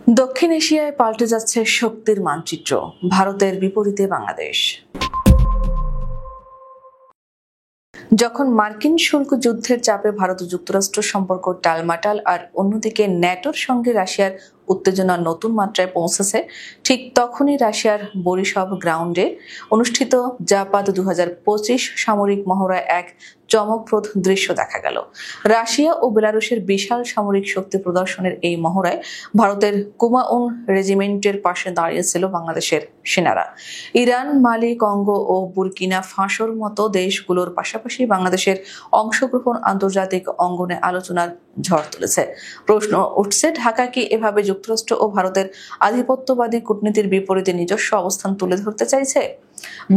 দক্ষিণ এশিয়ায় পাল্টে যাচ্ছে শক্তির মানচিত্র, ভারতের বিপরীতে বাংলাদেশ। যখন মার্কিন শুল্ক যুদ্ধের চাপে ভারত ও যুক্তরাষ্ট্র সম্পর্ক টালমাটাল, আর অন্যদিকে ন্যাটোর সঙ্গে রাশিয়ার উত্তেজনা নতুন মাত্রায় পৌঁছেছে, ঠিক তখনই রাশিয়ার বরিশভ গ্রাউন্ডে অনুষ্ঠিত জাপাদ 2025 সামরিক মহড়ায় এক চমকপ্রদ দৃশ্য দেখা গেল। রাশিয়া ও বেলারুশের বিশাল সামরিক শক্তি প্রদর্শনের এই মহড়ায় ভারতের কুমাউন রেজিমেন্টের পাশে দাঁড়িয়েছিল বাংলাদেশের সেনারা। ইরান, মালি, কঙ্গো ও বুরকিনা ফাসোর মতো দেশগুলোর পাশাপাশি বাংলাদেশের অংশগ্রহণ আন্তর্জাতিক অঙ্গনে আলোচনার ঝড় তুলেছে। প্রশ্ন উঠছে, ঢাকা কি এভাবে যুক্তরাষ্ট্র ও ভারতের আধিপত্যবাদী কূটনীতির বিপরীতে নিজস্ব অবস্থান তুলে ধরতে চাইছে?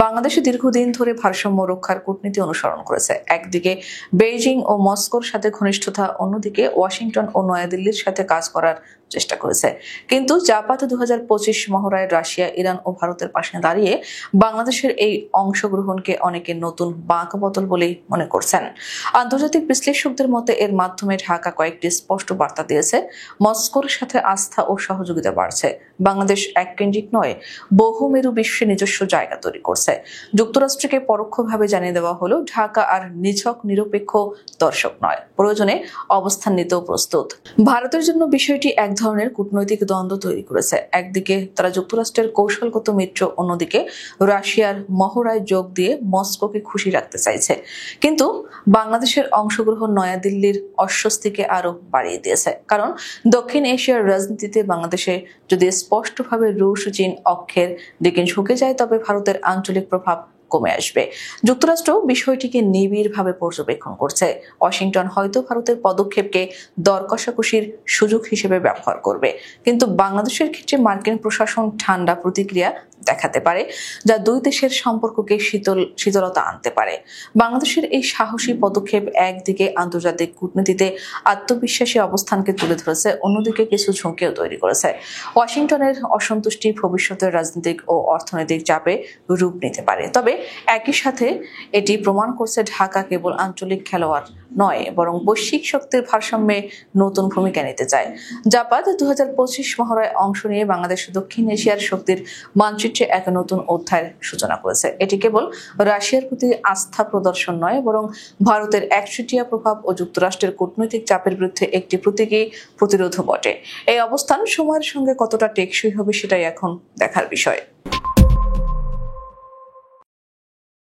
বাংলাদেশে দীর্ঘদিন ধরে ভারসাম্য রক্ষার কূটনীতি অনুসরণ করেছে। একদিকে বেইজিং ও মস্কোর সাথে ঘনিষ্ঠতা, অন্যদিকে ওয়াশিংটন ও নয়াদিল্লির সাথে কাজ করার চেষ্টা করেছে। কিন্তু জাপাত 2025 মহড়ায় রাশিয়া, ইরান ও ভারতের পাশে দাঁড়িয়ে বাংলাদেশের এই অংশগ্রহণকে অনেকে নতুন বাঁক বদল বলেই মনে করছেন। আন্তর্জাতিক বিশ্লেষকদের মতে এর মাধ্যমে ঢাকা কয়েকটি স্পষ্ট বার্তা দিয়েছে। মস্কোর সাথে আস্থা ও সহযোগিতা বাড়ছে। বাংলাদেশ এককেন্দ্রিক নয়, বহুমেরু বিশ্বে নিজস্ব জায়গা তৈরি করছে। যুক্তরাষ্ট্রকে পরোক্ষভাবে জানিয়ে দেওয়া হলো ঢাকা আর নিছক নিরপেক্ষ দর্শক নয়, প্রয়োজনে অবস্থান নিতেও প্রস্তুত। ভারতের জন্য বিষয়টি এক ধরনের কূটনৈতিক দ্বন্দ্ব তৈরি করেছে। একদিকে তারা যুক্তরাষ্ট্রের কৌশলগত মিত্র, অন্যদিকে রাশিয়ার মহড়ায় যোগ দিয়ে মস্কোকে খুশি রাখতে চাইছে। কিন্তু বাংলাদেশের অংশগ্রহণ নয়াদিল্লির অস্বস্তিকে আরো বাড়িয়ে দিয়েছে। কারণ দক্ষিণ এশিয়ার রাজনীতিতে বাংলাদেশে যদি স্পষ্টভাবে রুশ চীন অক্ষের দিকে ঝুঁকে যায়, তবে ভারতের আঞ্চলিক প্রভাব কমে আসবে। যুক্তরাষ্ট্র বিষয়টিকে নিবিড়ভাবে পর্যবেক্ষণ করছে। ওয়াশিংটন হয়তো ভারতের পদক্ষেপকে দর কষাকষির সুযোগ হিসেবে ব্যবহার করবে। কিন্তু বাংলাদেশের ক্ষেত্রে মার্কিন প্রশাসন ঠান্ডা প্রতিক্রিয়া দেখাতে পারে, যা দুই দেশের সম্পর্ককে শীতলতা আনতে পারে। বাংলাদেশের এই সাহসী পদক্ষেপ একদিকে আন্তর্জাতিক কূটনীতিতে আত্মবিশ্বাসী অবস্থানকে তুলে ধরেছে, অন্যদিকে কিছু ঝুঁকিও তৈরি করেছে। ওয়াশিংটনের অসন্তুষ্টি ভবিষ্যতের রাজনৈতিক ও অর্থনৈতিক চাপে রূপ নিতে পারে। তবে একই সাথে এটি প্রমাণ করছে ঢাকা কেবল আঞ্চলিক খেলোয়াড় নয়, বরং বৈশ্বিক শক্তির ভারসাম্যে নতুন ভূমিকা নিতে চায়। জাপাদ 2025 মহড়ায় অংশ নিয়ে বাংলাদেশ দক্ষিণ এশিয়ার শক্তির মানচিত্রে এক নতুন অধ্যায়ের সূচনা করেছে। এটি কেবল রাশিয়ার প্রতি আস্থা প্রদর্শন নয়, বরং ভারতের একচেটিয়া প্রভাব ও যুক্তরাষ্ট্রের কূটনৈতিক চাপের বিরুদ্ধে একটি প্রতীকী প্রতিরোধও বটে। এই অবস্থান সময়ের সঙ্গে কতটা টেকসই হবে, সেটাই এখন দেখার বিষয়।